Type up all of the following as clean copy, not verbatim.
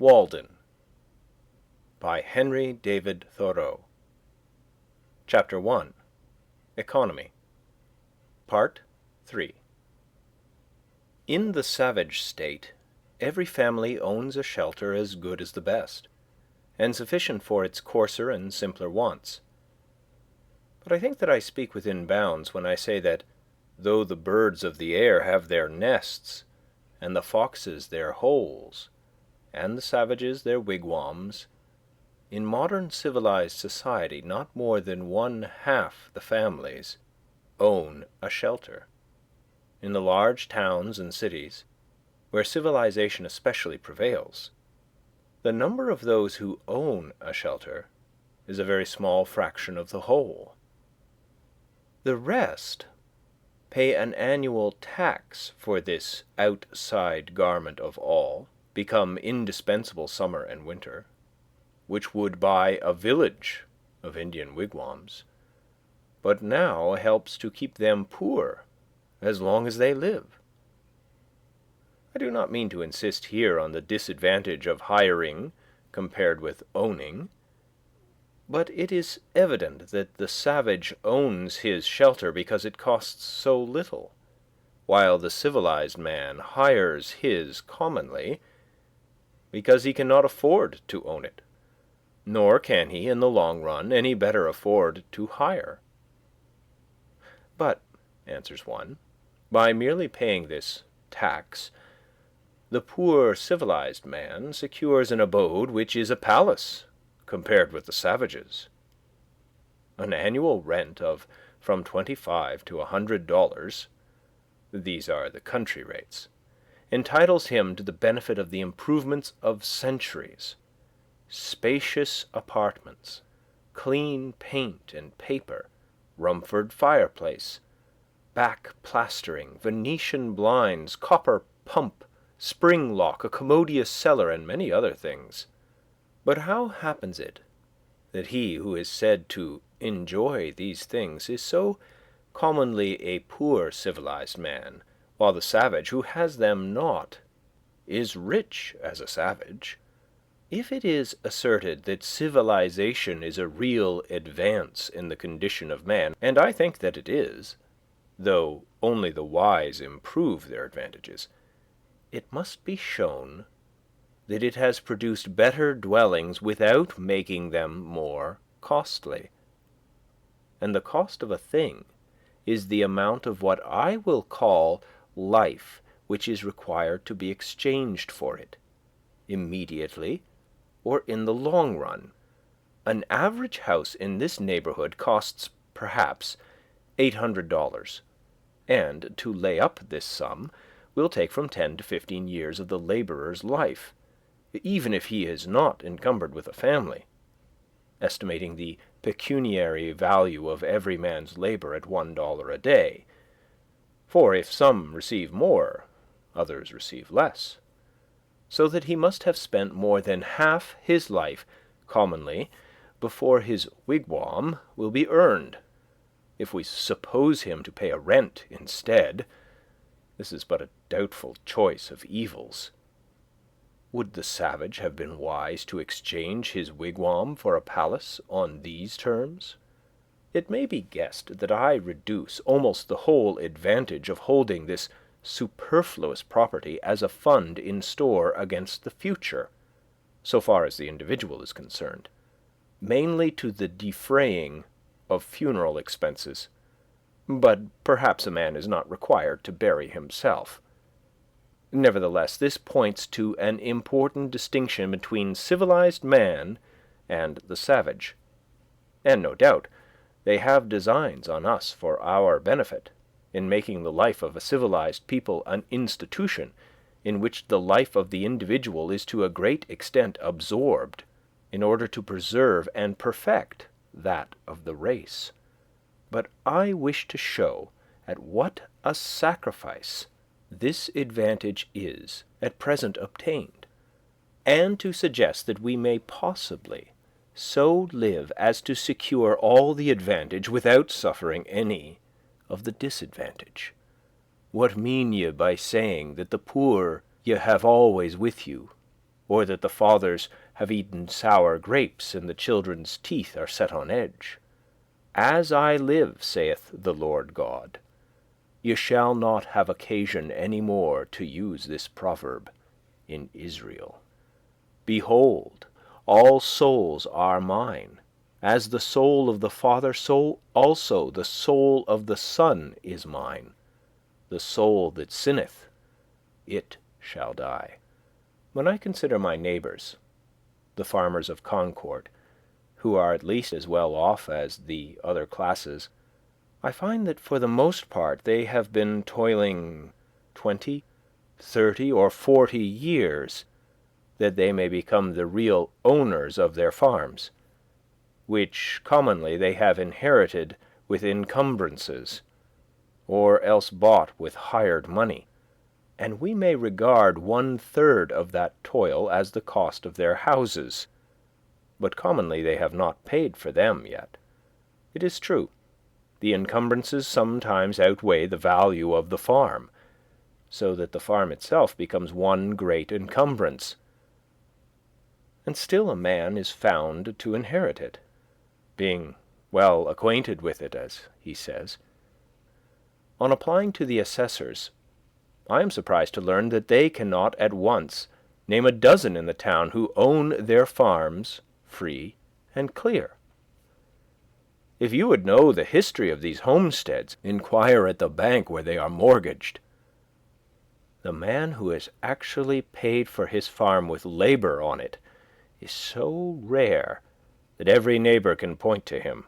Walden by Henry David Thoreau. Chapter 1. Economy. Part 3. In the savage state, every family owns a shelter as good as the best, and sufficient for its coarser and simpler wants. But I think that I speak within bounds when I say that, though the birds of the air have their nests, and the foxes their holes, and the savages their wigwams, in modern civilized society not more than 1/2 the families own a shelter. In the large towns and cities, where civilization especially prevails, the number of those who own a shelter is a very small fraction of the whole. The rest pay an annual tax for this outside garment of all, become indispensable summer and winter, which would buy a village of Indian wigwams, but now helps to keep them poor as long as they live. I do not mean to insist here on the disadvantage of hiring compared with owning, but it is evident that the savage owns his shelter because it costs so little, while the civilized man hires his commonly because he cannot afford to own it, nor can he, in the long run, any better afford to hire. But, answers one, by merely paying this tax, the poor civilized man secures an abode which is a palace compared with the savages. An annual rent of from $25 to $100, these are the country rates, entitles him to the benefit of the improvements of centuries: spacious apartments, clean paint and paper, Rumford fireplace, back plastering, Venetian blinds, copper pump, spring lock, a commodious cellar, and many other things. But how happens it that he who is said to enjoy these things is so commonly a poor civilized man, while the savage who has them not is rich as a savage? If it is asserted that civilization is a real advance in the condition of man, and I think that it is, though only the wise improve their advantages, it must be shown that it has produced better dwellings without making them more costly. And the cost of a thing is the amount of what I will call life which is required to be exchanged for it, immediately or in the long run. An average house in this neighborhood costs perhaps $800, and to lay up this sum will take from 10 to 15 years of the laborer's life, even if he is not encumbered with a family, estimating the pecuniary value of every man's labor at $1 a day. For if some receive more, others receive less, so that he must have spent more than half his life commonly before his wigwam will be earned. If we suppose him to pay a rent instead, this is but a doubtful choice of evils. Would the savage have been wise to exchange his wigwam for a palace on these terms? It may be guessed that I reduce almost the whole advantage of holding this superfluous property as a fund in store against the future, so far as the individual is concerned, mainly to the defraying of funeral expenses. But perhaps a man is not required to bury himself. Nevertheless, this points to an important distinction between civilized man and the savage, and no doubt they have designs on us for our benefit, in making the life of a civilized people an institution in which the life of the individual is to a great extent absorbed, in order to preserve and perfect that of the race. But I wish to show at what a sacrifice this advantage is at present obtained, and to suggest that we may possibly so live as to secure all the advantage without suffering any of the disadvantage. What mean ye by saying that the poor ye have always with you, or that the fathers have eaten sour grapes, and the children's teeth are set on edge. As I live, saith the Lord God, ye shall not have occasion any more to use this proverb in Israel. Behold, all souls are mine. As the soul of the Father, so also the soul of the Son is mine. The soul that sinneth, it shall die. When I consider my neighbors, the farmers of Concord, who are at least as well off as the other classes, I find that for the most part they have been toiling 20, 30, or 40 years, that they may become the real owners of their farms, which commonly they have inherited with encumbrances, or else bought with hired money, and we may regard 1/3 of that toil as the cost of their houses, but commonly they have not paid for them yet. It is true, the encumbrances sometimes outweigh the value of the farm, so that the farm itself becomes one great encumbrance, and still a man is found to inherit it, being well acquainted with it, as he says. On applying to the assessors, I am surprised to learn that they cannot at once name a dozen in the town who own their farms free and clear. If you would know the history of these homesteads, inquire at the bank where they are mortgaged. The man who has actually paid for his farm with labor on it is so rare that every neighbor can point to him.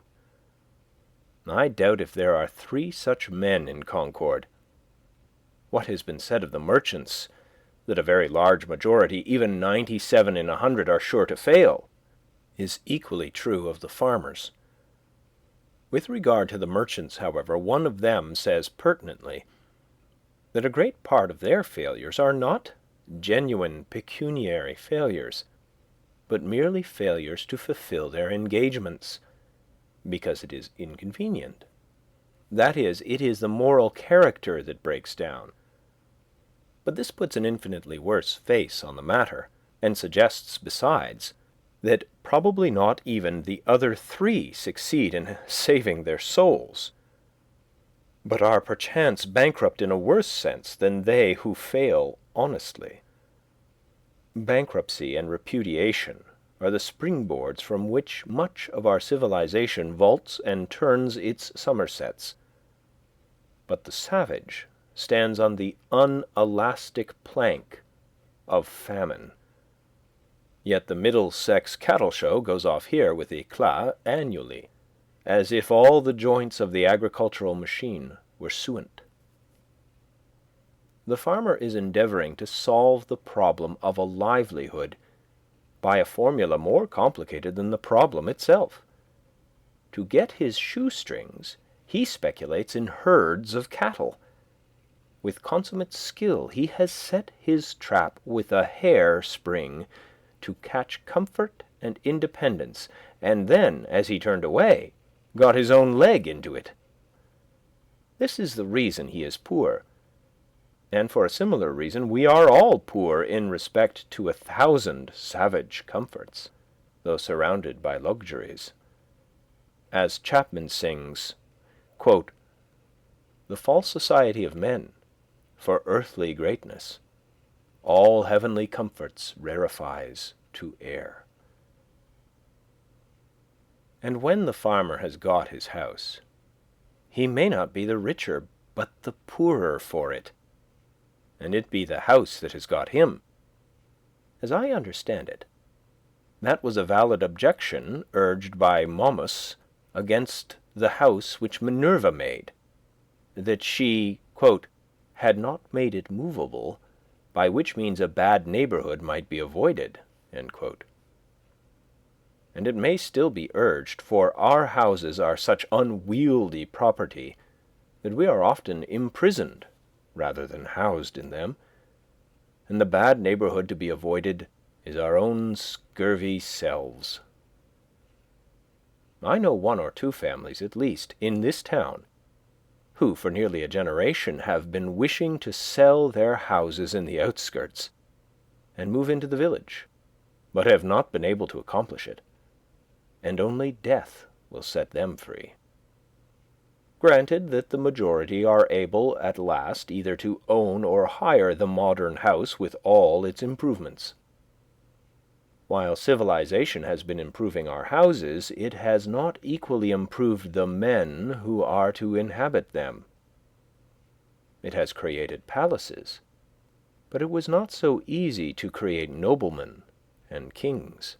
I doubt if there are 3 such men in Concord. What has been said of the merchants, that a very large majority, even 97 in 100, are sure to fail, is equally true of the farmers. With regard to the merchants, however, one of them says pertinently that a great part of their failures are not genuine pecuniary failures, but merely failures to fulfill their engagements, because it is inconvenient. That is, it is the moral character that breaks down. But this puts an infinitely worse face on the matter, and suggests, besides, that probably not even the other 3 succeed in saving their souls, but are perchance bankrupt in a worse sense than they who fail honestly. Bankruptcy and repudiation are the springboards from which much of our civilization vaults and turns its somersets. But the savage stands on the unelastic plank of famine. Yet the Middlesex cattle show goes off here with eclat annually, as if all the joints of the agricultural machine were suent. The farmer is endeavoring to solve the problem of a livelihood by a formula more complicated than the problem itself. To get his shoestrings, he speculates in herds of cattle. With consummate skill, he has set his trap with a hair spring to catch comfort and independence, and then, as he turned away, got his own leg into it. This is the reason he is poor. And for a similar reason we are all poor in respect to 1,000 savage comforts, though surrounded by luxuries. As Chapman sings, quote, "The false society of men, for earthly greatness, all heavenly comforts rarefies to air." And when the farmer has got his house, he may not be the richer but the poorer for it, and it be the house that has got him. As I understand it, that was a valid objection urged by Momus against the house which Minerva made, that she, quote, "had not made it movable, by which means a bad neighborhood might be avoided," end quote. And it may still be urged, for our houses are such unwieldy property that we are often imprisoned rather than housed in them, and the bad neighborhood to be avoided is our own scurvy selves. I know 1 or 2 families, at least, in this town, who for nearly a generation have been wishing to sell their houses in the outskirts. and move into the village, but have not been able to accomplish it, and only death will set them free. Granted that the majority are able at last either to own or hire the modern house with all its improvements. While civilization has been improving our houses, it has not equally improved the men who are to inhabit them. It has created palaces, but it was not so easy to create noblemen and kings.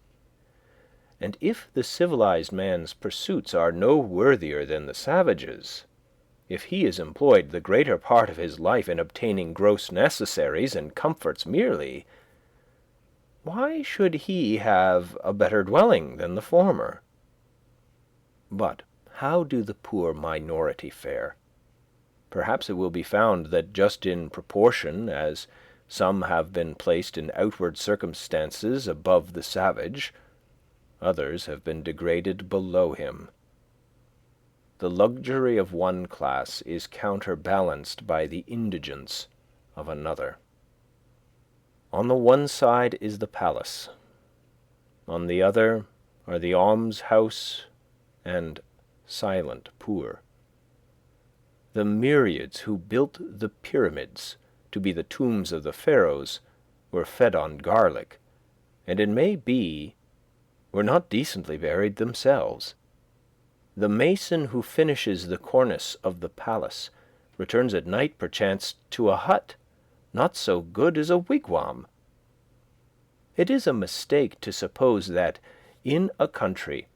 And if the civilized man's pursuits are no worthier than the savage's, if he is employed the greater part of his life in obtaining gross necessaries and comforts merely, why should he have a better dwelling than the former? But how do the poor minority fare? Perhaps it will be found that just in proportion as some have been placed in outward circumstances above the savage, others have been degraded below him. The luxury of one class is counterbalanced by the indigence of another. On the one side is the palace, on the other are the almshouse and silent poor. The myriads who built the pyramids to be the tombs of the pharaohs were fed on garlic, and it may be were not decently buried themselves. The mason who finishes the cornice of the palace returns at night perchance to a hut not so good as a wigwam. It is a mistake to suppose that in a country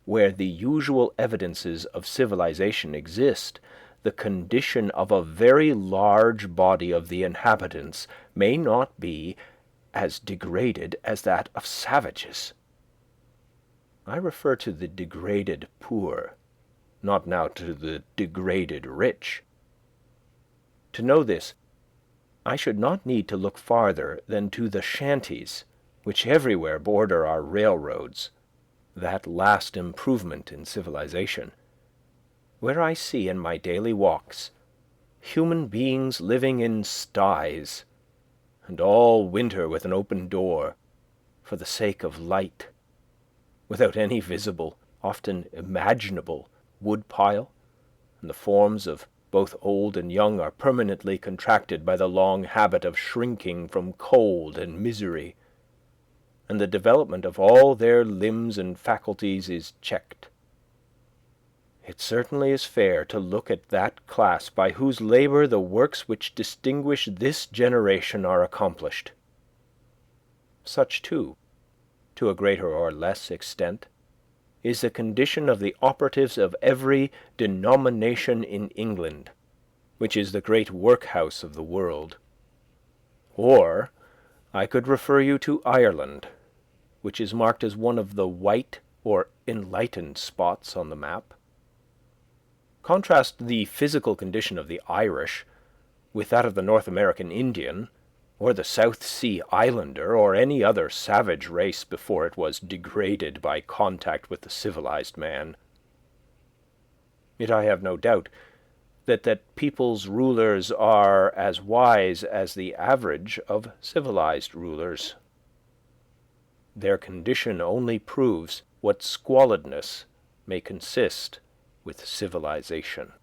where the usual evidences of civilization exist, the condition of a very large body of the inhabitants may not be as degraded as that of savages. I refer to the degraded poor, not now to the degraded rich. To know this, I should not need to look farther than to the shanties, which everywhere border our railroads, that last improvement in civilization, where I see in my daily walks human beings living in sties, and all winter with an open door, for the sake of light, without any visible, often imaginable, wood-pile, and the forms of both old and young are permanently contracted by the long habit of shrinking from cold and misery, and the development of all their limbs and faculties is checked. It certainly is fair to look at that class by whose labor the works which distinguish this generation are accomplished. Such, too, to a greater or less extent, is the condition of the operatives of every denomination in England, which is the great workhouse of the world. Or I could refer you to Ireland, which is marked as one of the white or enlightened spots on the map. Contrast the physical condition of the Irish with that of the North American Indian, or the South Sea Islander, or any other savage race before it was degraded by contact with the civilized man. Yet I have no doubt that people's rulers are as wise as the average of civilized rulers. Their condition only proves what squalidness may consist with civilization.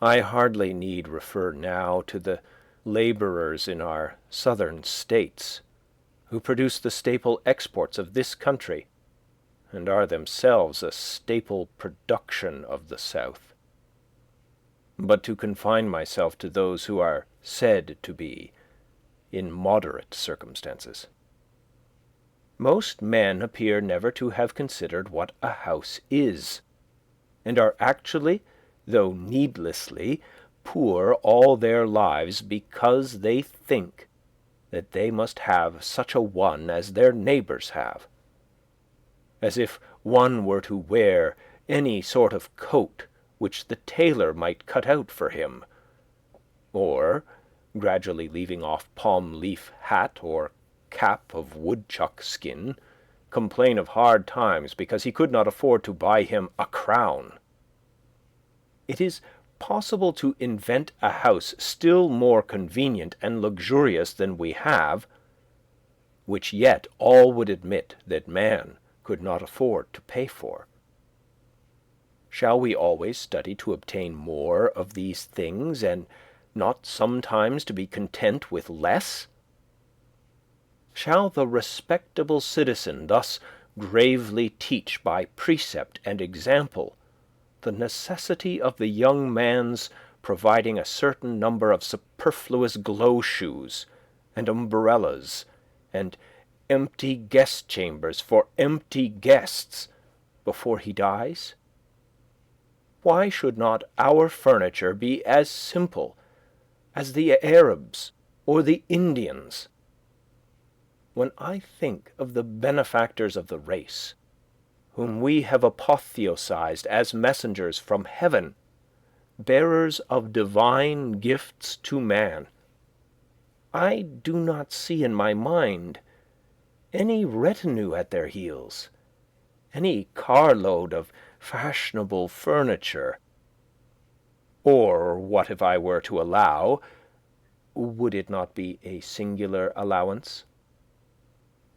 I hardly need refer now to the laborers in our southern states, who produce the staple exports of this country, and are themselves a staple production of the South, but to confine myself to those who are said to be in moderate circumstances. Most men appear never to have considered what a house is, and are actually, though needlessly, poor all their lives because they think that they must have such a one as their neighbors have, as if one were to wear any sort of coat which the tailor might cut out for him, or, gradually leaving off palm-leaf hat or cap of woodchuck skin, complain of hard times because he could not afford to buy him a crown. It is possible to invent a house still more convenient and luxurious than we have, which yet all would admit that man could not afford to pay for? Shall we always study to obtain more of these things, and not sometimes to be content with less? Shall the respectable citizen thus gravely teach by precept and example the necessity of the young man's providing a certain number of superfluous glow-shoes and umbrellas and empty guest chambers for empty guests before he dies? Why should not our furniture be as simple as the Arabs or the Indians? When I think of the benefactors of the race, whom we have apotheosized as messengers from heaven, bearers of divine gifts to man, I do not see in my mind any retinue at their heels, any carload of fashionable furniture. Or what if I were to allow, would it not be a singular allowance,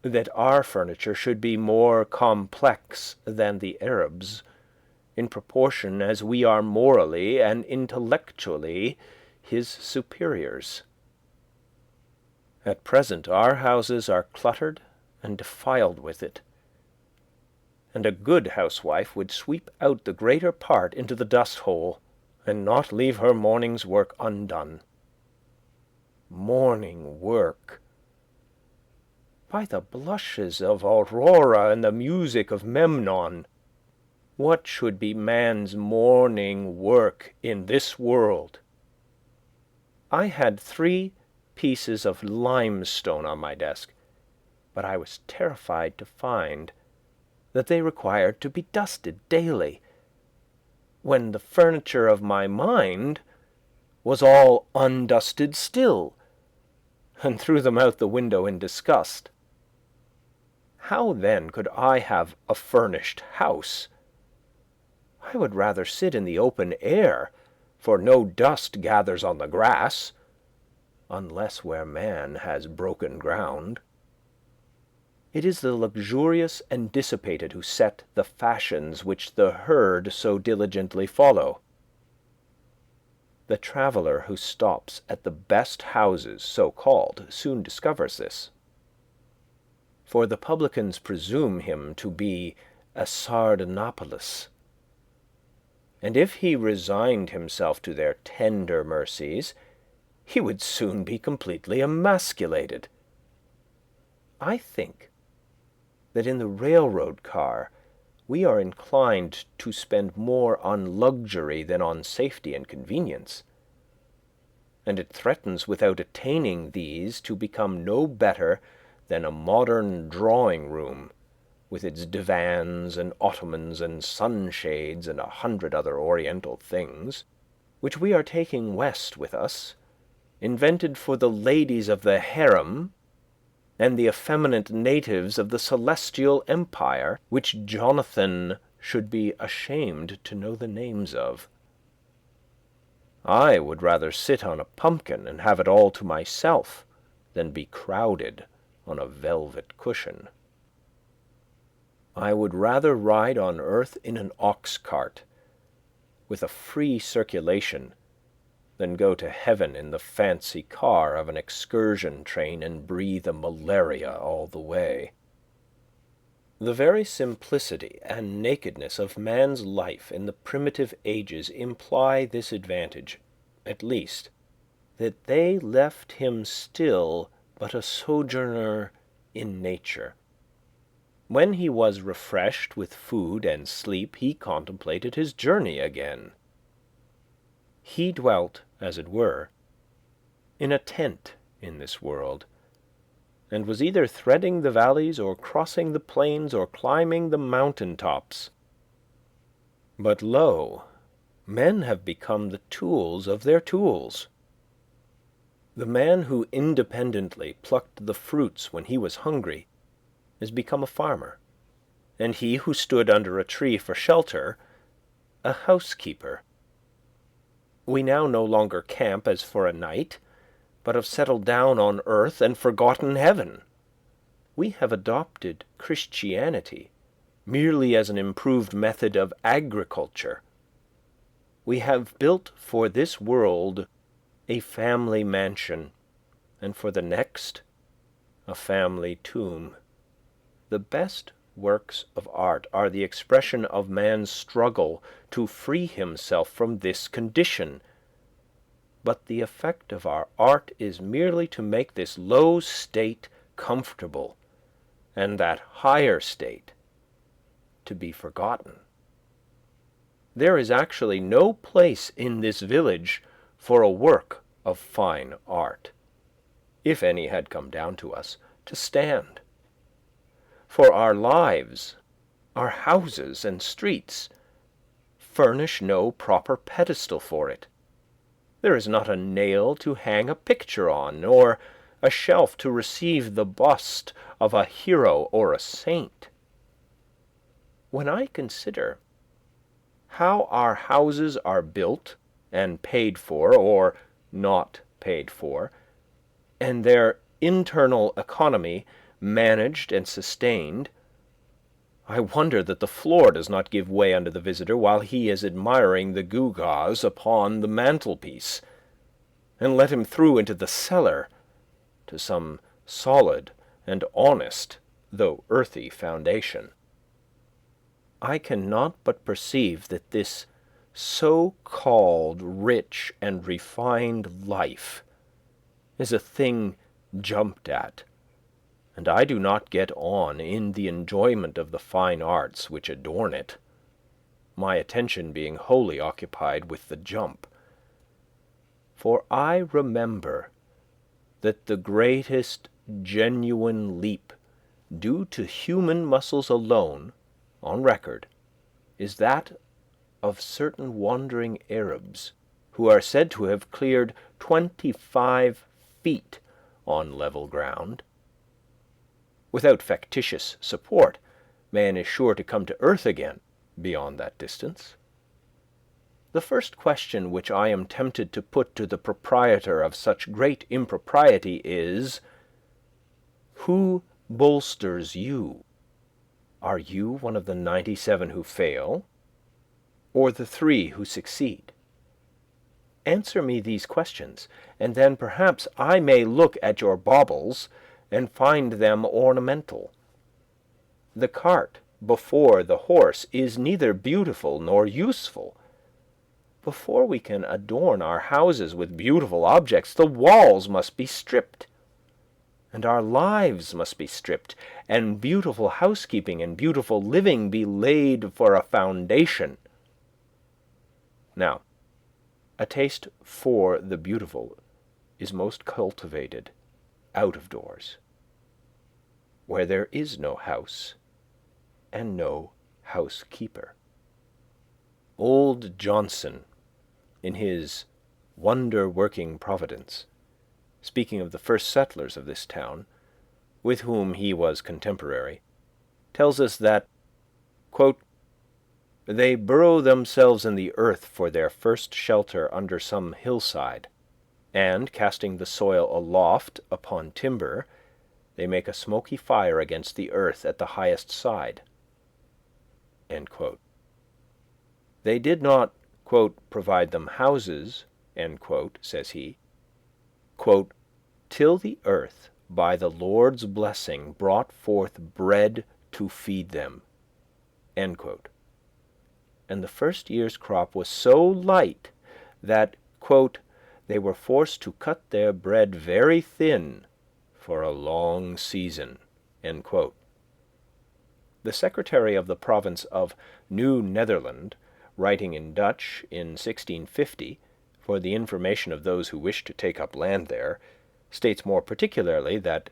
that our furniture should be more complex than the Arabs, in proportion as we are morally and intellectually his superiors? At present our houses are cluttered and defiled with it, and a good housewife would sweep out the greater part into the dust-hole, and not leave her morning's work undone. Morning work! By the blushes of Aurora and the music of Memnon, what should be man's morning work in this world? I had 3 pieces of limestone on my desk, but I was terrified to find that they required to be dusted daily, when the furniture of my mind was all undusted still, and threw them out the window in disgust. How then could I have a furnished house? I would rather sit in the open air, for no dust gathers on the grass, unless where man has broken ground. It is the luxurious and dissipated who set the fashions which the herd so diligently follow. The traveller who stops at the best houses, so called, soon discovers this. For the publicans presume him to be a Sardanapalus, and if he resigned himself to their tender mercies, he would soon be completely emasculated. I think that in the railroad car we are inclined to spend more on luxury than on safety and convenience, and it threatens without attaining these to become no better than a modern drawing-room, with its divans and ottomans and sunshades and 100 other oriental things, which we are taking west with us, invented for the ladies of the harem and the effeminate natives of the celestial empire, which Jonathan should be ashamed to know the names of. I would rather sit on a pumpkin and have it all to myself than be crowded on a velvet cushion. I would rather ride on earth in an ox cart, with a free circulation, than go to heaven in the fancy car of an excursion train and breathe a malaria all the way. The very simplicity and nakedness of man's life in the primitive ages imply this advantage, at least, that they left him still but a sojourner in nature. When he was refreshed with food and sleep, he contemplated his journey again. He dwelt, as it were, in a tent in this world, and was either threading the valleys or crossing the plains or climbing the mountain tops. But lo, men have become the tools of their tools. The man who independently plucked the fruits when he was hungry has become a farmer, and he who stood under a tree for shelter, a housekeeper. We now no longer camp as for a night, but have settled down on earth and forgotten heaven. we have adopted Christianity merely as an improved method of agriculture. We have built for this world a family mansion, and for the next, a family tomb. The best works of art are the expression of man's struggle to free himself from this condition. But the effect of our art is merely to make this low state comfortable, and that higher state to be forgotten. There is actually no place in this village for a work of fine art, if any had come down to us, to stand. For our lives, our houses and streets, furnish no proper pedestal for it. There is not a nail to hang a picture on, or a shelf to receive the bust of a hero or a saint. When I consider how our houses are built and paid for, or not paid for, and their internal economy managed and sustained, I wonder that the floor does not give way under the visitor while he is admiring the gewgaws upon the mantelpiece, and let him through into the cellar to some solid and honest, though earthy, foundation. I cannot but perceive that this so-called rich and refined life is a thing jumped at, and I do not get on in the enjoyment of the fine arts which adorn it, my attention being wholly occupied with the jump. For I remember that the greatest genuine leap due to human muscles alone, on record, is that of certain wandering Arabs who are said to have cleared 25 feet on level ground. Without factitious support, man is sure to come to earth again beyond that distance. The first question which I am tempted to put to the proprietor of such great impropriety is, who bolsters you? Are you one of the 97 who fail, or the 3 who succeed? Answer me these questions, and then perhaps I may look at your baubles and find them ornamental. The cart before the horse is neither beautiful nor useful. Before we can adorn our houses with beautiful objects, the walls must be stripped, and our lives must be stripped, and beautiful housekeeping and beautiful living be laid for a foundation. Now, a taste for the beautiful is most cultivated out of doors, where there is no house and no housekeeper. Old Johnson, in his Wonder-working Providence, speaking of the first settlers of this town, with whom he was contemporary, tells us that, quote, they burrow themselves in the earth for their first shelter under some hillside, and, casting the soil aloft upon timber, they make a smoky fire against the earth at the highest side. End quote. They did not, quote, provide them houses, end quote, says he, quote, till the earth by the Lord's blessing brought forth bread to feed them, end quote. And the first year's crop was so light that, quote, they were forced to cut their bread very thin for a long season, end quote. The secretary of the province of New Netherland, writing in Dutch in 1650, for the information of those who wish to take up land there, states more particularly that,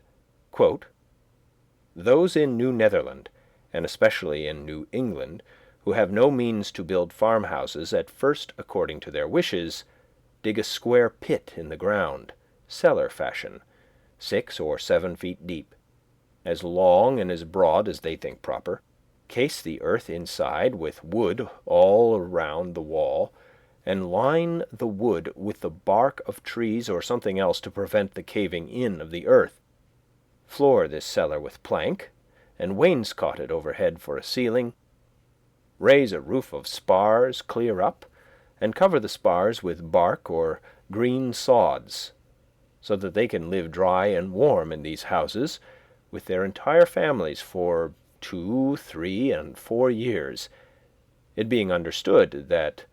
quote, those in New Netherland, and especially in New England, who have no means to build farmhouses, at first, according to their wishes, dig a square pit in the ground, cellar fashion, 6 or 7 feet deep, as long and as broad as they think proper, case the earth inside with wood all around the wall, and line the wood with the bark of trees or something else to prevent the caving in of the earth. floor this cellar with plank, and wainscot it overhead for a ceiling, raise a roof of spars clear up, and cover the spars with bark or green sods, so that they can live dry and warm in these houses with their entire families for 2, 3, and 4 years, it being understood that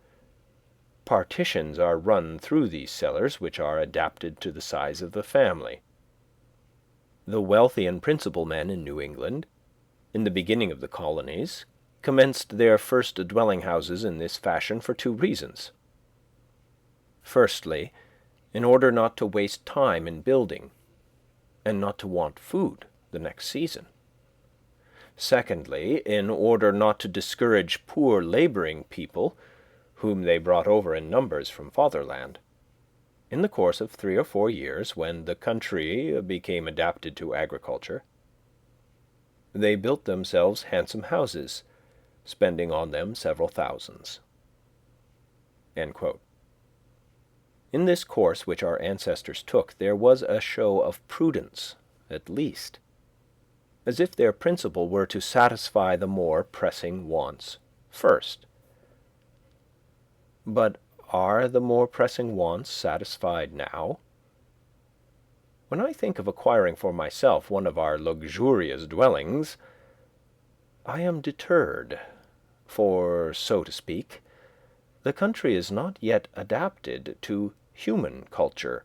partitions are run through these cellars which are adapted to the size of the family. The wealthy and principal men in New England, in the beginning of the colonies, commenced their first dwelling-houses in this fashion for 2 reasons. Firstly, in order not to waste time in building, and not to want food the next season. Secondly, in order not to discourage poor laboring people, whom they brought over in numbers from fatherland. In the course of 3 or 4 years, when the country became adapted to agriculture, they built themselves handsome houses, spending on them several thousands. End quote. In this course which our ancestors took, there was a show of prudence, at least, as if their principle were to satisfy the more pressing wants first. But are the more pressing wants satisfied now? When I think of acquiring for myself one of our luxurious dwellings, I am deterred, for, so to speak, the country is not yet adapted to human culture,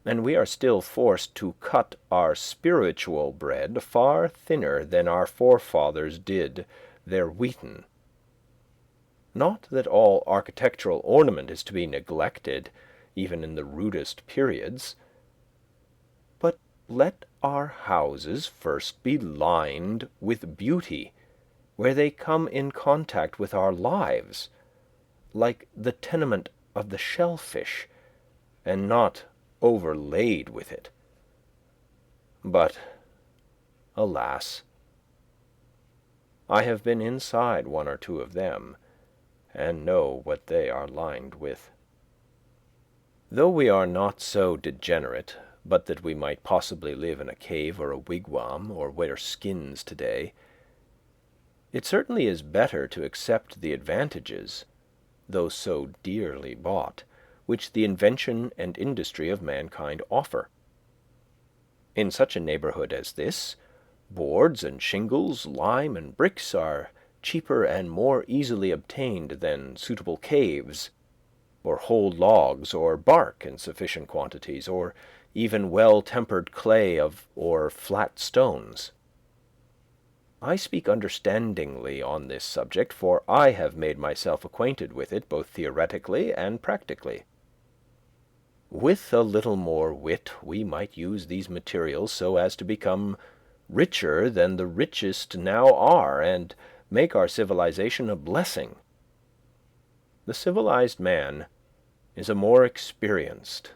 and we are still forced to cut our spiritual bread far thinner than our forefathers did their wheaten. Not that all architectural ornament is to be neglected, even in the rudest periods, but let our houses first be lined with beauty, where they come in contact with our lives, like the tenement of the shellfish, and not overlaid with it. But, alas, I have been inside 1 or 2 of them, and know what they are lined with. Though we are not so degenerate, but that we might possibly live in a cave or a wigwam, or wear skins today, it certainly is better to accept the advantages, though so dearly bought, which the invention and industry of mankind offer. In such a neighborhood as this, boards and shingles, lime and bricks are cheaper and more easily obtained than suitable caves, or whole logs, or bark in sufficient quantities, or even well-tempered clay or flat stones. I speak understandingly on this subject, for I have made myself acquainted with it both theoretically and practically. With a little more wit, we might use these materials so as to become richer than the richest now are, and make our civilization a blessing. The civilized man is a more experienced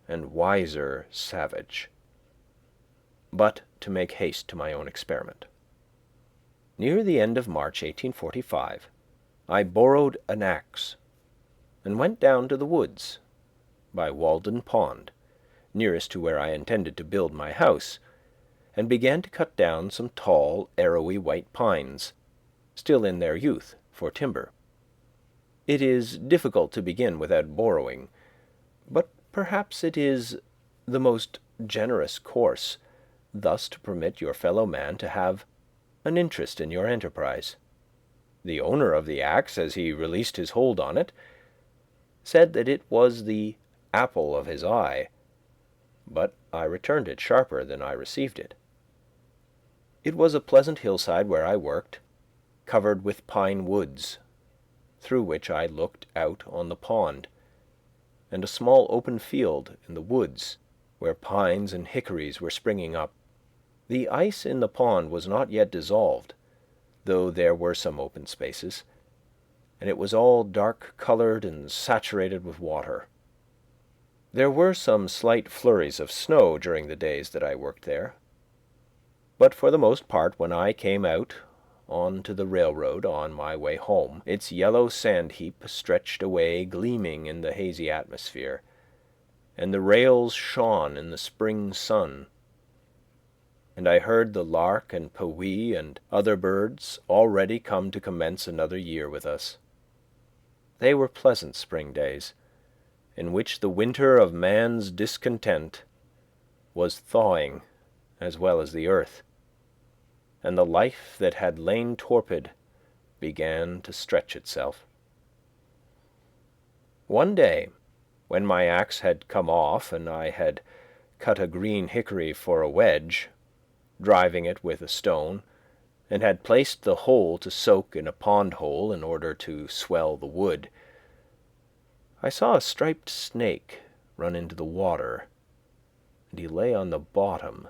and wiser savage. But to make haste to my own experiment. Near the end of March 1845, I borrowed an axe, and went down to the woods, by Walden Pond, nearest to where I intended to build my house, and began to cut down some tall, arrowy white pines, still in their youth, for timber. It is difficult to begin without borrowing, but perhaps it is the most generous course thus to permit your fellow man to have an interest in your enterprise. The owner of the axe, as he released his hold on it, said that it was the apple of his eye, but I returned it sharper than I received it. It was a pleasant hillside where I worked, covered with pine woods, through which I looked out on the pond, and a small open field in the woods where pines and hickories were springing up. The ice in the pond was not yet dissolved, though there were some open spaces, and it was all dark-colored and saturated with water. There were some slight flurries of snow during the days that I worked there, but for the most part when I came out on to the railroad on my way home, its yellow sand-heap stretched away gleaming in the hazy atmosphere, and the rails shone in the spring sun. and I heard the lark and pewee and other birds already come to commence another year with us. They were pleasant spring days, in which the winter of man's discontent was thawing as well as the earth, and the life that had lain torpid began to stretch itself. One day, when my axe had come off and I had cut a green hickory for a wedge, driving it with a stone, and had placed the whole to soak in a pond hole in order to swell the wood, I saw a striped snake run into the water, and he lay on the bottom,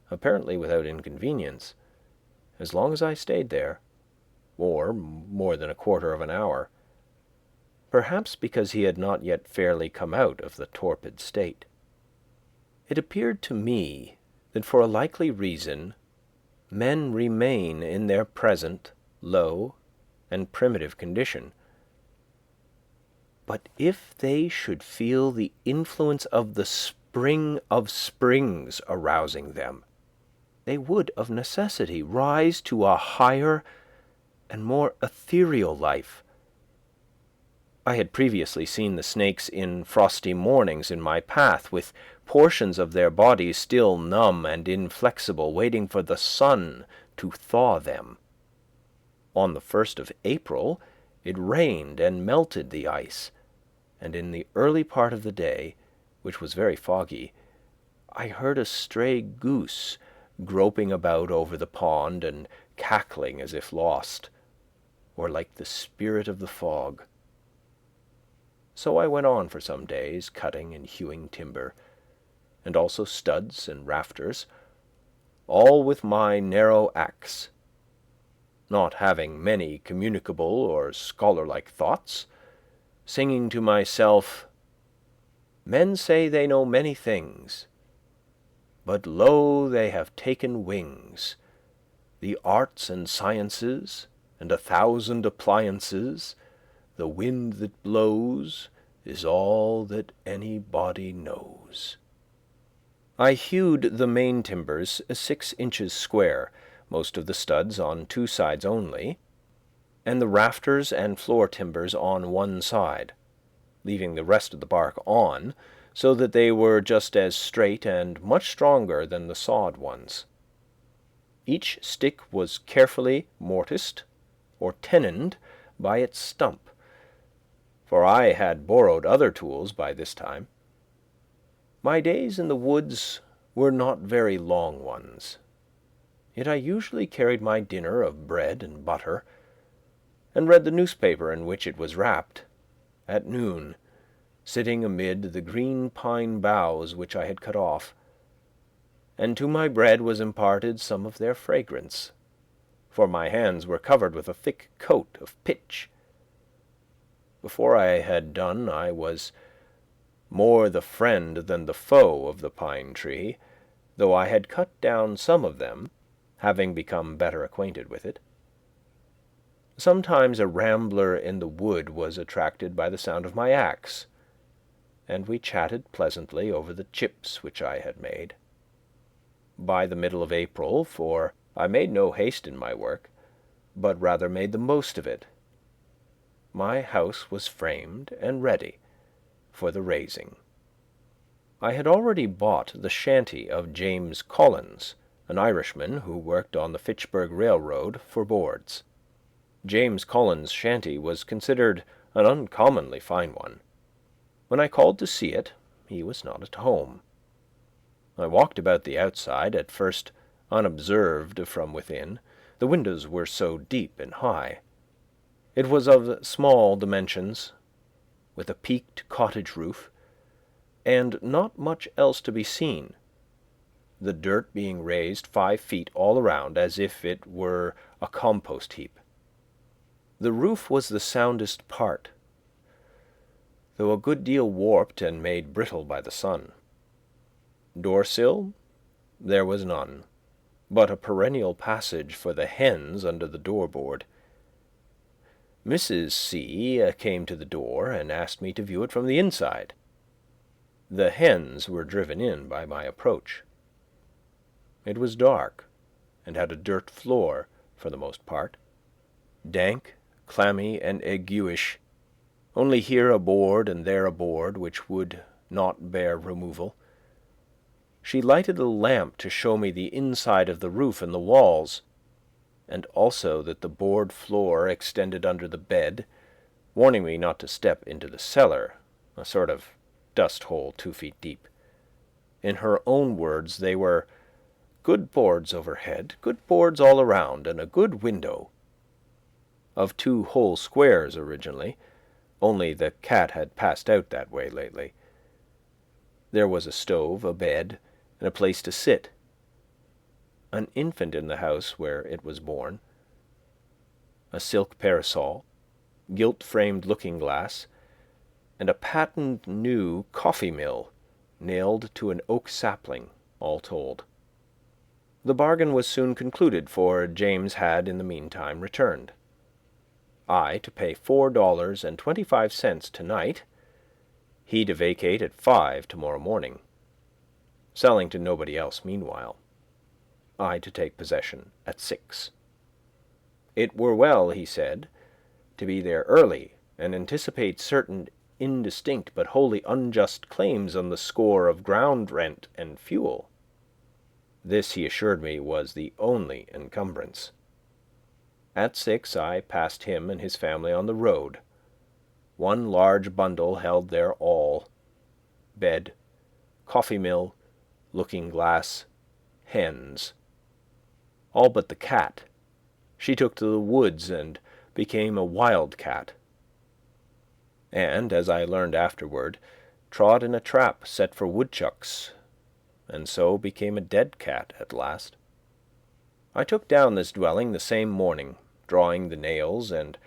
apparently without inconvenience, as long as I stayed there, or more than a quarter of an hour, perhaps because he had not yet fairly come out of the torpid state. It appeared to me that for a likely reason men remain in their present low and primitive condition. But if they should feel the influence of the spring of springs arousing them, they would of necessity rise to a higher and more ethereal life. I had previously seen the snakes in frosty mornings in my path, with portions of their bodies still numb and inflexible, waiting for the sun to thaw them. On the 1st of April it rained and melted the ice, and in the early part of the day, which was very foggy, I heard a stray goose groping about over the pond and cackling as if lost, or like the spirit of the fog. So I went on for some days, cutting and hewing timber, and also studs and rafters, all with my narrow axe, not having many communicable or scholar-like thoughts, singing to myself, "Men say they know many things, but lo, they have taken wings, the arts and sciences, and 1,000 appliances, the wind that blows is all that any body knows." I hewed the main timbers 6 inches square, most of the studs on 2 sides only, and the rafters and floor timbers on 1 side, leaving the rest of the bark on, so that they were just as straight and much stronger than the sawed ones. Each stick was carefully mortised or tenoned by its stump, for I had borrowed other tools by this time. My days in the woods were not very long ones, yet I usually carried my dinner of bread and butter, and read the newspaper in which it was wrapped, at noon, sitting amid the green pine boughs which I had cut off, and to my bread was imparted some of their fragrance, for my hands were covered with a thick coat of pitch. Before I had done I was more the friend than the foe of the pine tree, though I had cut down some of them, having become better acquainted with it. Sometimes a rambler in the wood was attracted by the sound of my axe, and we chatted pleasantly over the chips which I had made. By the middle of April, for I made no haste in my work, but rather made the most of it, my house was framed and ready for the raising. I had already bought the shanty of James Collins, an Irishman who worked on the Fitchburg Railroad for boards. James Collins' shanty was considered an uncommonly fine one. When I called to see it, he was not at home. I walked about the outside, at first unobserved from within. The windows were so deep and high. It was of small dimensions, with a peaked cottage roof, and not much else to be seen, the dirt being raised 5 feet all around as if it were a compost heap. The roof was the soundest part, though a good deal warped and made brittle by the sun. Door-sill there was none, but a perennial passage for the hens under the door-board. Mrs. C. came to the door and asked me to view it from the inside. The hens were driven in by my approach. It was dark, and had a dirt floor, for the most part, dank, clammy, and aguish, only here a board and there a board which would not bear removal. She lighted a lamp to show me the inside of the roof and the walls, and also that the board floor extended under the bed, warning me not to step into the cellar, a sort of dust hole 2 feet deep. In her own words, they were good boards overhead, good boards all around, and a good window. Of 2 whole squares originally, only the cat had passed out that way lately. There was a stove, a bed, and a place to sit. An infant in the house where it was born. A silk parasol, gilt-framed looking-glass, and a patent new coffee mill nailed to an oak sapling, all told. The bargain was soon concluded, for James had in the meantime returned. I to pay $4.25 tonight, he to vacate at 5 tomorrow morning, selling to nobody else meanwhile. I to take possession at 6. It were well, he said, to be there early and anticipate certain indistinct but wholly unjust claims on the score of ground rent and fuel. This, he assured me, was the only encumbrance. At 6 I passed him and his family on the road. One large bundle held their all: bed, coffee mill, looking-glass, hens. All but the cat. She took to the woods and became a wild cat, and, as I learned afterward, trod in a trap set for woodchucks, and so became a dead cat at last. I took down this dwelling the same morning, drawing the nails, and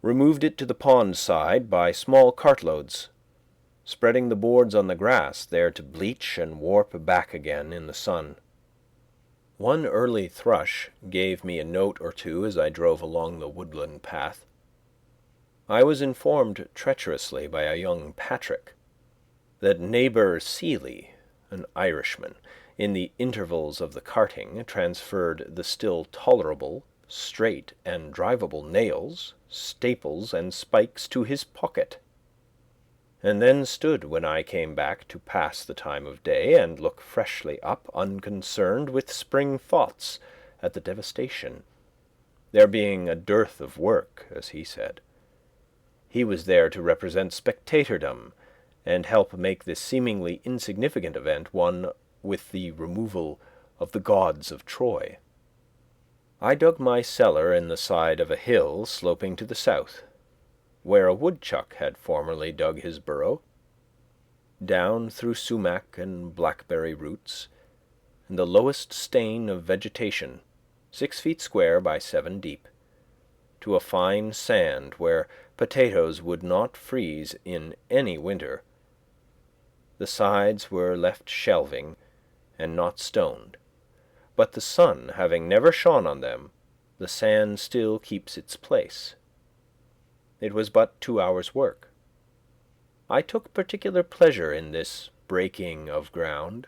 removed it to the pond side by small cartloads, spreading the boards on the grass there to bleach and warp back again in the sun. One early thrush gave me a note or two as I drove along the woodland path. I was informed treacherously by a young Patrick that neighbour Seeley, an Irishman, in the intervals of the carting, transferred the still tolerable, straight and drivable nails, staples, and spikes to his pocket, and then stood when I came back to pass the time of day and look freshly up, unconcerned with spring thoughts at the devastation, there being a dearth of work, as he said. He was there to represent spectatordom and help make this seemingly insignificant event one with the removal of the gods of Troy. I dug my cellar in the side of a hill sloping to the south, where a woodchuck had formerly dug his burrow, down through sumac and blackberry roots, and the lowest stain of vegetation, 6 feet square by 7 deep, to a fine sand where potatoes would not freeze in any winter. The sides were left shelving and not stoned, but the sun having never shone on them, the sand still keeps its place. It was but 2 hours' work. I took particular pleasure in this breaking of ground,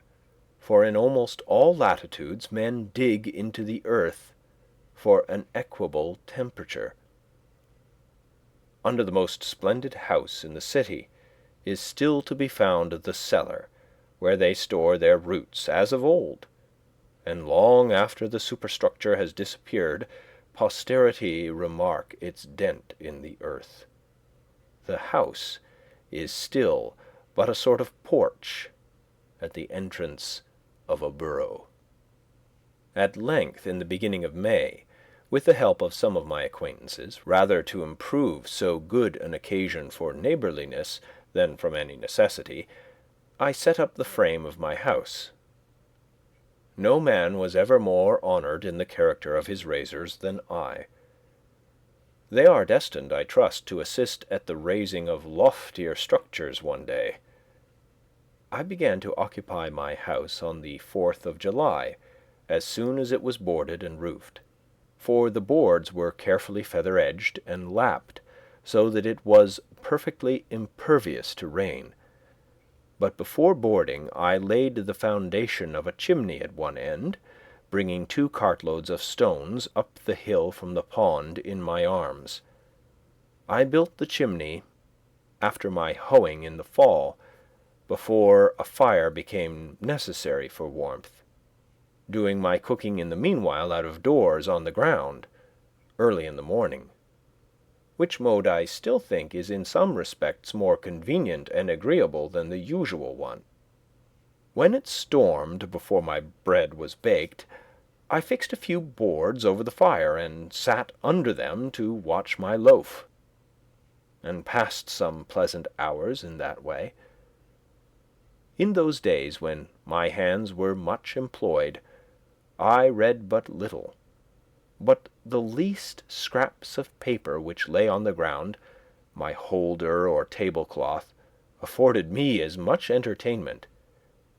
for in almost all latitudes men dig into the earth for an equable temperature. Under the most splendid house in the city is still to be found the cellar, where they store their roots as of old, and long after the superstructure has disappeared, posterity remark its dent in the earth. The house is still but a sort of porch at the entrance of a burrow. At length, in the beginning of May, with the help of some of my acquaintances, rather to improve so good an occasion for neighbourliness than from any necessity, I set up the frame of my house. No man was ever more honoured in the character of his raisers than I. They are destined, I trust, to assist at the raising of loftier structures one day. I began to occupy my house on the 4th of July, as soon as it was boarded and roofed, for the boards were carefully feather-edged and lapped, so that it was perfectly impervious to rain. But before boarding I laid the foundation of a chimney at one end, bringing 2 cartloads of stones up the hill from the pond in my arms. I built the chimney after my hoeing in the fall, before a fire became necessary for warmth, doing my cooking in the meanwhile out of doors on the ground, early in the morning, which mode I still think is in some respects more convenient and agreeable than the usual one. When it stormed before my bread was baked, I fixed a few boards over the fire and sat under them to watch my loaf, and passed some pleasant hours in that way. In those days when my hands were much employed, I read but little, but the least scraps of paper which lay on the ground, my holder or tablecloth, afforded me as much entertainment,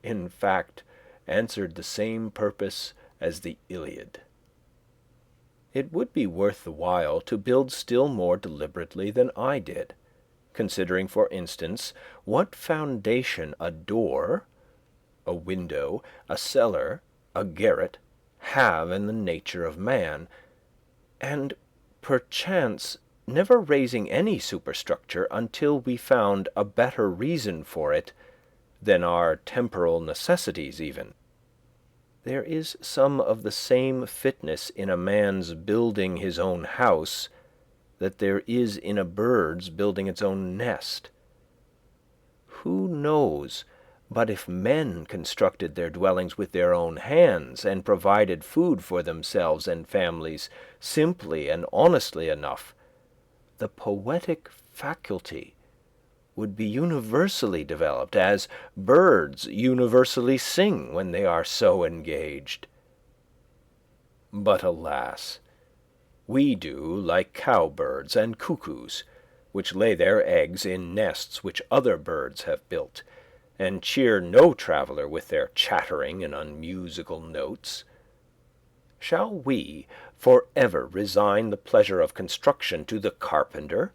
in fact, answered the same purpose as the Iliad. It would be worth the while to build still more deliberately than I did, considering, for instance, what foundation a door, a window, a cellar, a garret have in the nature of man, and perchance never raising any superstructure until we found a better reason for it than our temporal necessities even. There is some of the same fitness in a man's building his own house that there is in a bird's building its own nest. Who knows but if men constructed their dwellings with their own hands and provided food for themselves and families simply and honestly enough, the poetic faculty would be universally developed, as birds universally sing when they are so engaged. But alas, we do like cowbirds and cuckoos, which lay their eggs in nests which other birds have built, and cheer no traveller with their chattering and unmusical notes. Shall we for ever resign the pleasure of construction to the carpenter?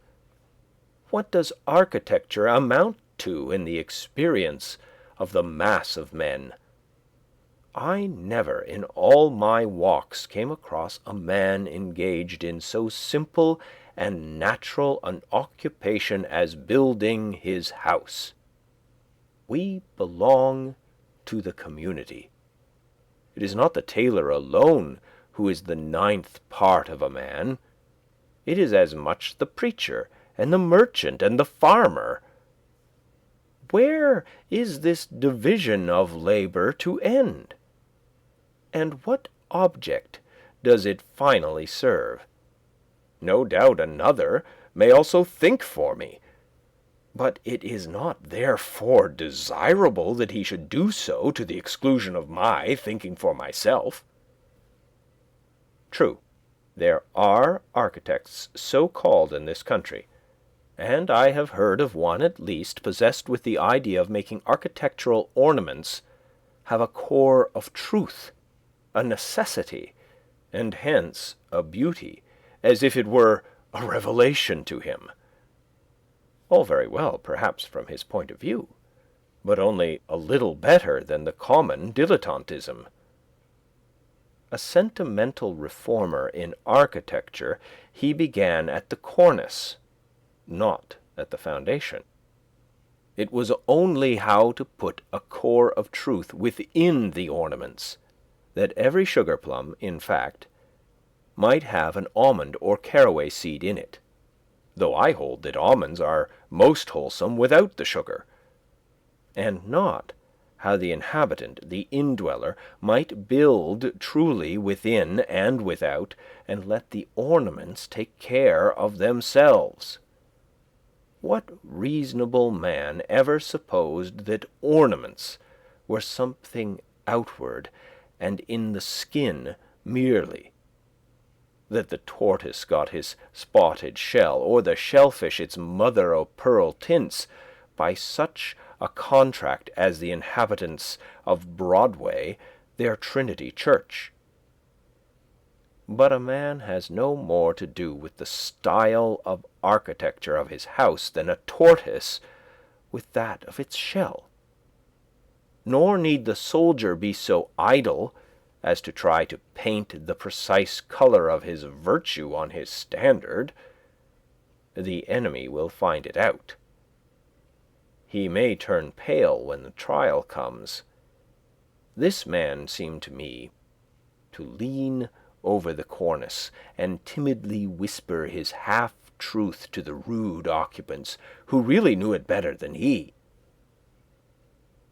What does architecture amount to in the experience of the mass of men? I never in all my walks came across a man engaged in so simple and natural an occupation as building his house. We belong to the community. It is not the tailor alone who is the 9th part of a man. It is as much the preacher and the merchant and the farmer. Where is this division of labor to end? And what object does it finally serve? No doubt another may also think for me, but it is not therefore desirable that he should do so to the exclusion of my thinking for myself. True, there are architects so called in this country, and I have heard of one at least possessed with the idea of making architectural ornaments have a core of truth, a necessity, and hence a beauty, as if it were a revelation to him. All very well, perhaps, from his point of view, but only a little better than the common dilettantism. A sentimental reformer in architecture, he began at the cornice, not at the foundation. It was only how to put a core of truth within the ornaments, that every sugar plum, in fact, might have an almond or caraway seed in it, though I hold that almonds are most wholesome without the sugar, and not how the inhabitant, the indweller, might build truly within and without, and let the ornaments take care of themselves. What reasonable man ever supposed that ornaments were something outward and in the skin merely? That the tortoise got his spotted shell, or the shellfish its mother-o'-pearl tints, by such a contract as the inhabitants of Broadway their Trinity Church. But a man has no more to do with the style of architecture of his house than a tortoise with that of its shell. Nor need the soldier be so idle as to try to paint the precise colour of his virtue on his standard, the enemy will find it out. He may turn pale when the trial comes. This man seemed to me to lean over the cornice and timidly whisper his half-truth to the rude occupants, who really knew it better than he.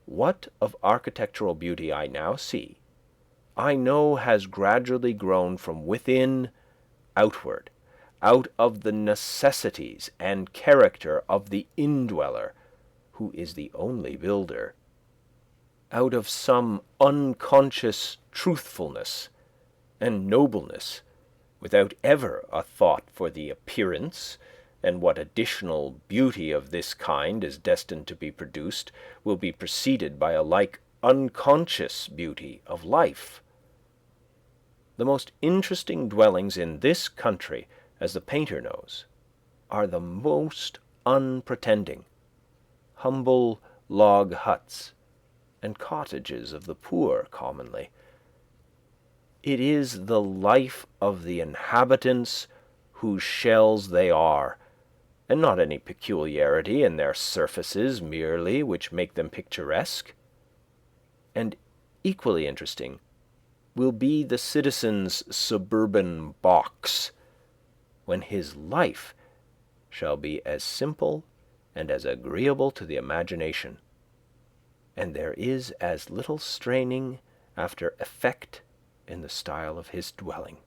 What of architectural beauty I now see, I know has gradually grown from within outward, out of the necessities and character of the indweller, who is the only builder, out of some unconscious truthfulness and nobleness, without ever a thought for the appearance, and what additional beauty of this kind is destined to be produced will be preceded by a like unconscious beauty of life. The most interesting dwellings in this country, as the painter knows, are the most unpretending, humble log huts and cottages of the poor commonly. It is the life of the inhabitants whose shells they are, and not any peculiarity in their surfaces merely which make them picturesque. And equally interesting will be the citizen's suburban box, when his life shall be as simple and as agreeable to the imagination, and there is as little straining after effect in the style of his dwelling.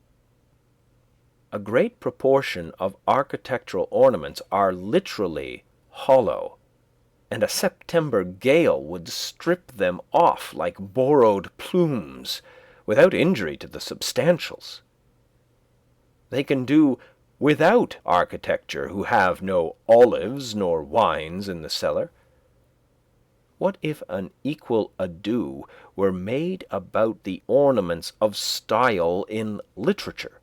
A great proportion of architectural ornaments are literally hollow, and a September gale would strip them off like borrowed plumes, without injury to the substantials. They can do without architecture who have no olives nor wines in the cellar. What if an equal ado were made about the ornaments of style in literature,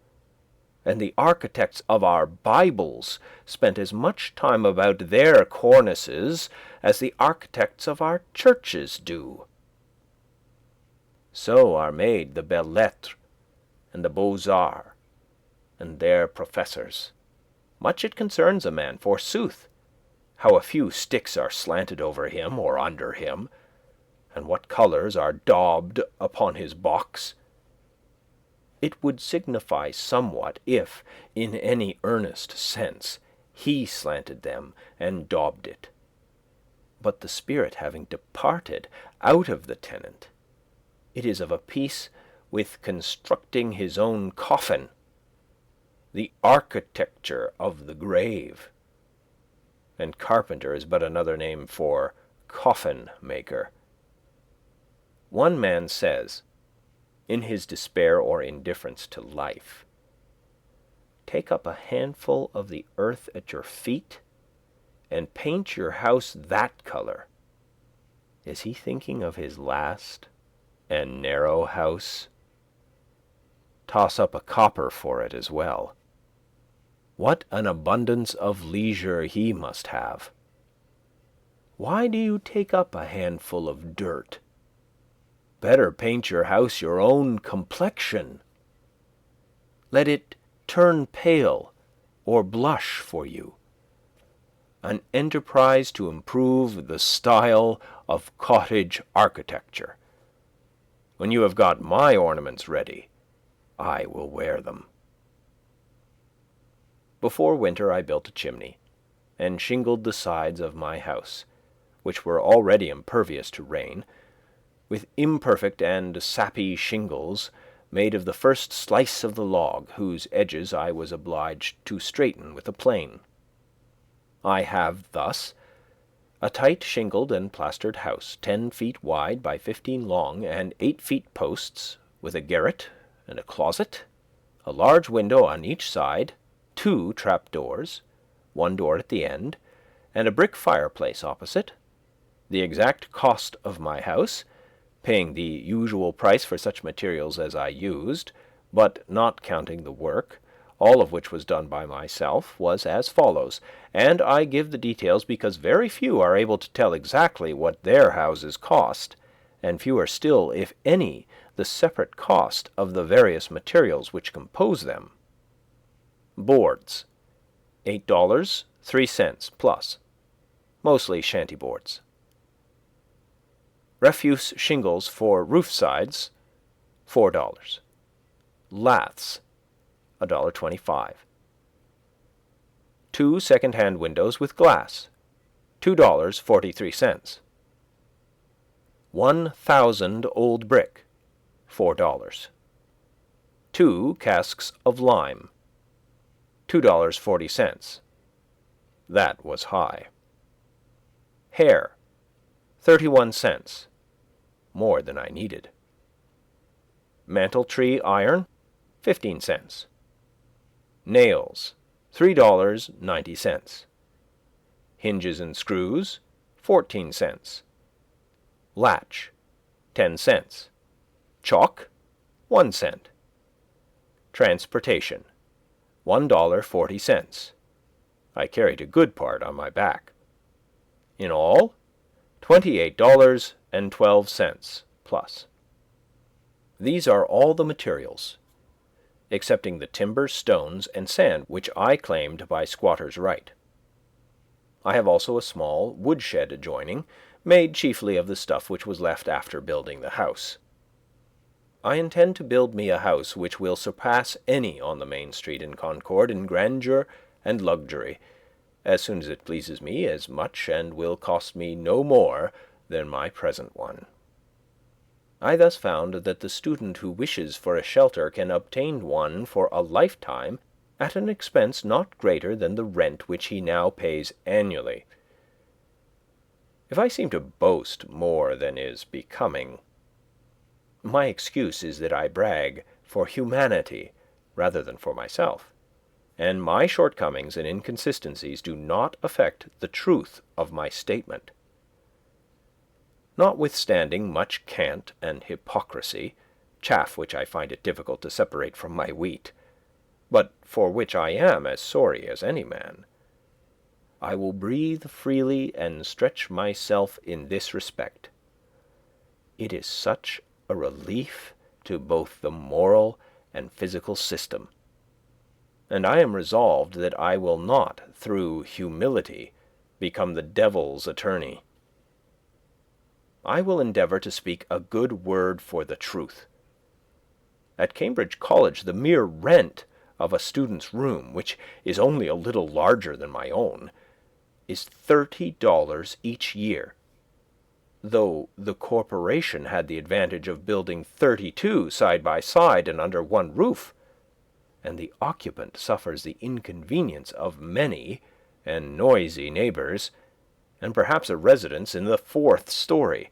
and the architects of our Bibles spent as much time about their cornices as the architects of our churches do? So are made the belles-lettres and the beaux-arts and their professors. Much it concerns a man, forsooth, how a few sticks are slanted over him or under him, and what colours are daubed upon his box. It would signify somewhat if, in any earnest sense, he slanted them and daubed it. But the spirit having departed out of the tenant, it is of a piece with constructing his own coffin, the architecture of the grave. And carpenter is but another name for coffin maker. One man says, in his despair or indifference to life, take up a handful of the earth at your feet and paint your house that color. Is he thinking of his last and narrow house? Toss up a copper for it as well. What an abundance of leisure he must have. Why do you take up a handful of dirt? Better paint your house your own complexion. Let it turn pale or blush for you. An enterprise to improve the style of cottage architecture. When you have got my ornaments ready, I will wear them. Before winter I built a chimney, and shingled the sides of my house, which were already impervious to rain, with imperfect and sappy shingles made of the first slice of the log, whose edges I was obliged to straighten with a plane. I have thus a tight shingled and plastered house, 10 feet wide by 15 long, and 8 feet posts, with a garret and a closet, a large window on each side, 2 trap-doors, 1 door at the end, and a brick fireplace opposite. The exact cost of my house, paying the usual price for such materials as I used, but not counting the work, all of which was done by myself, was as follows, and I give the details because very few are able to tell exactly what their houses cost, and fewer still, if any, the separate cost of the various materials which compose them. Boards, $8, 3 cents plus, mostly shanty boards. Refuse shingles for roof sides, $4. Laths, $1.25. 2 second-hand windows with glass, $2.43. 1,000 old brick, $4. 2 casks of lime, $2.40. That was high. Hair, 31 cents, more than I needed. Mantle tree iron, 15 cents. Nails, $3.90. Hinges and screws, 14 cents. Latch, 10 cents. Chalk, 1 cent. Transportation, $1.40. I carried a good part on my back. In all, $28.12 plus. These are all the materials, excepting the timber, stones, and sand which I claimed by squatter's right. I have also a small woodshed adjoining, made chiefly of the stuff which was left after building the house. I intend to build me a house which will surpass any on the main street in Concord in grandeur and luxury, as soon as it pleases me as much, and will cost me no more than my present one. I thus found that the student who wishes for a shelter can obtain one for a lifetime at an expense not greater than the rent which he now pays annually. If I seem to boast more than is becoming, my excuse is that I brag for humanity rather than for myself, and my shortcomings and inconsistencies do not affect the truth of my statement. Notwithstanding much cant and hypocrisy, chaff which I find it difficult to separate from my wheat, but for which I am as sorry as any man, I will breathe freely and stretch myself in this respect. It is such a relief to both the moral and physical system, and I am resolved that I will not, through humility, become the devil's attorney. I will endeavour to speak a good word for the truth. At Cambridge College the mere rent of a student's room, which is only a little larger than my own, is $30 each year, though the corporation had the advantage of building 32 side by side and under one roof, and the occupant suffers the inconvenience of many and noisy neighbours, and perhaps a residence in the 4th story.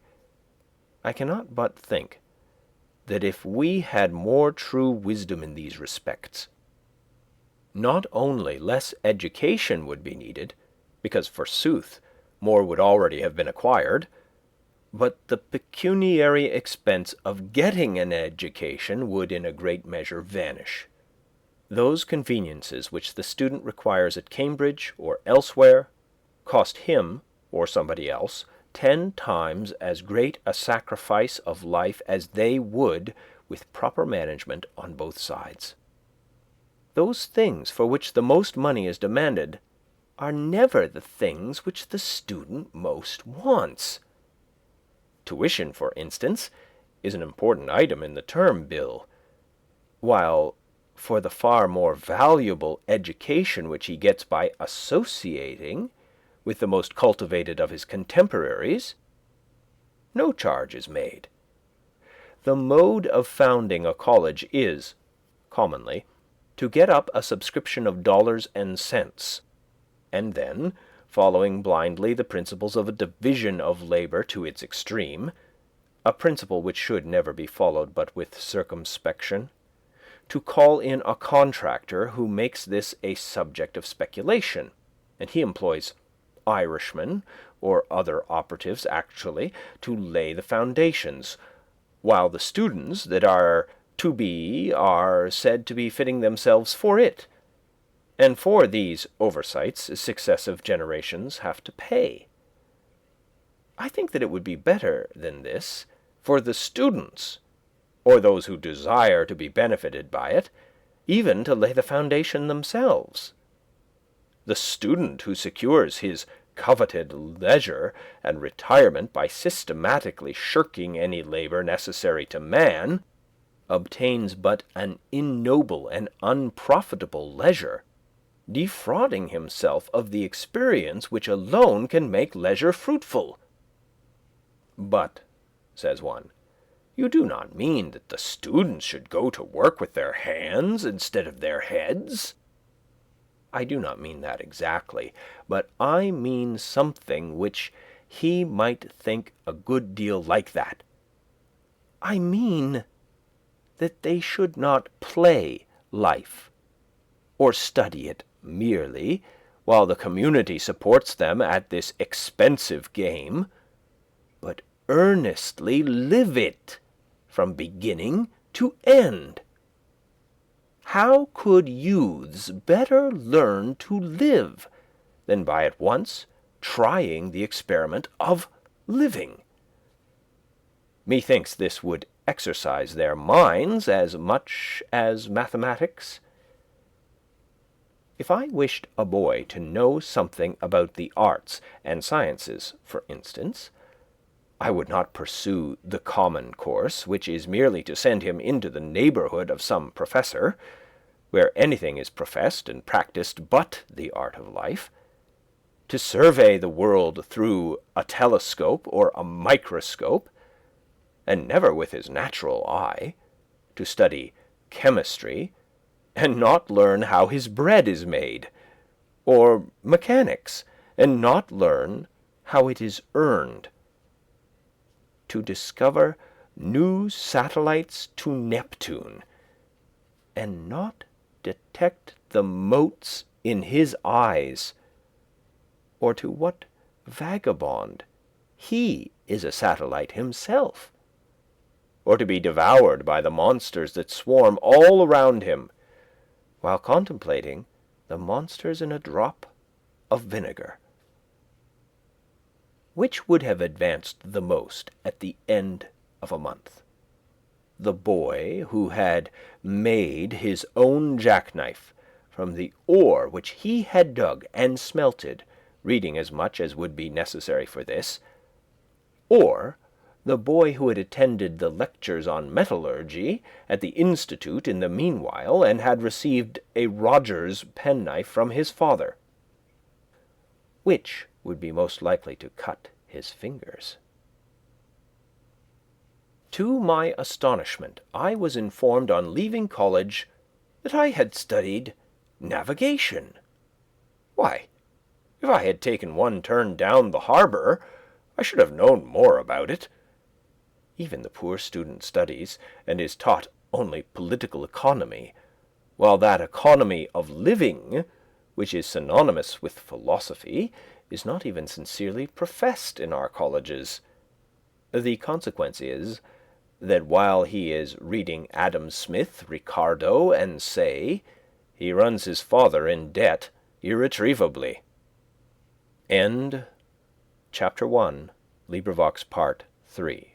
I cannot but think that if we had more true wisdom in these respects, not only less education would be needed, because forsooth more would already have been acquired, but the pecuniary expense of getting an education would in a great measure vanish. Those conveniences which the student requires at Cambridge or elsewhere cost him or somebody else 10 times as great a sacrifice of life as they would with proper management on both sides. Those things for which the most money is demanded are never the things which the student most wants. Tuition, for instance, is an important item in the term bill, while for the far more valuable education which he gets by associating with the most cultivated of his contemporaries, no charge is made. The mode of founding a college is, commonly, to get up a subscription of dollars and cents, and then, following blindly the principles of a division of labor to its extreme, a principle which should never be followed but with circumspection, to call in a contractor who makes this a subject of speculation, and he employs Irishmen or other operatives actually to lay the foundations, while the students that are to be are said to be fitting themselves for it, and for these oversights successive generations have to pay. I think that it would be better than this for the students, or those who desire to be benefited by it, even to lay the foundation themselves. The student who secures his coveted leisure and retirement by systematically shirking any labor necessary to man, obtains but an ignoble and unprofitable leisure, defrauding himself of the experience which alone can make leisure fruitful. But, says one, you do not mean that the students should go to work with their hands instead of their heads? I do not mean that exactly, but I mean something which he might think a good deal like that. I mean that they should not play life, or study it merely, while the community supports them at this expensive game, but earnestly live it from beginning to end. How could youths better learn to live than by at once trying the experiment of living? Methinks this would exercise their minds as much as mathematics. If I wished a boy to know something about the arts and sciences, for instance, I would not pursue the common course, which is merely to send him into the neighborhood of some professor, where anything is professed and practiced but the art of life, to survey the world through a telescope or a microscope, and never with his natural eye, to study chemistry, and not learn how his bread is made, or mechanics, and not learn how it is earned, to discover new satellites to Neptune, and not detect the motes in his eyes, or to what vagabond he is a satellite himself, or to be devoured by the monsters that swarm all around him, while contemplating the monsters in a drop of vinegar. Which would have advanced the most at the end of a month? The boy who had made his own jackknife from the ore which he had dug and smelted, reading as much as would be necessary for this, or the boy who had attended the lectures on metallurgy at the Institute in the meanwhile, and had received a Rogers penknife from his father? Which would be most likely to cut his fingers? To my astonishment, I was informed on leaving college that I had studied navigation. Why, if I had taken one turn down the harbor, I should have known more about it. Even the poor student studies and is taught only political economy, while that economy of living, which is synonymous with philosophy, is not even sincerely professed in our colleges. The consequence is that while he is reading Adam Smith, Ricardo, and Say, he runs his father in debt irretrievably. End Chapter 1, LibriVox Part 3.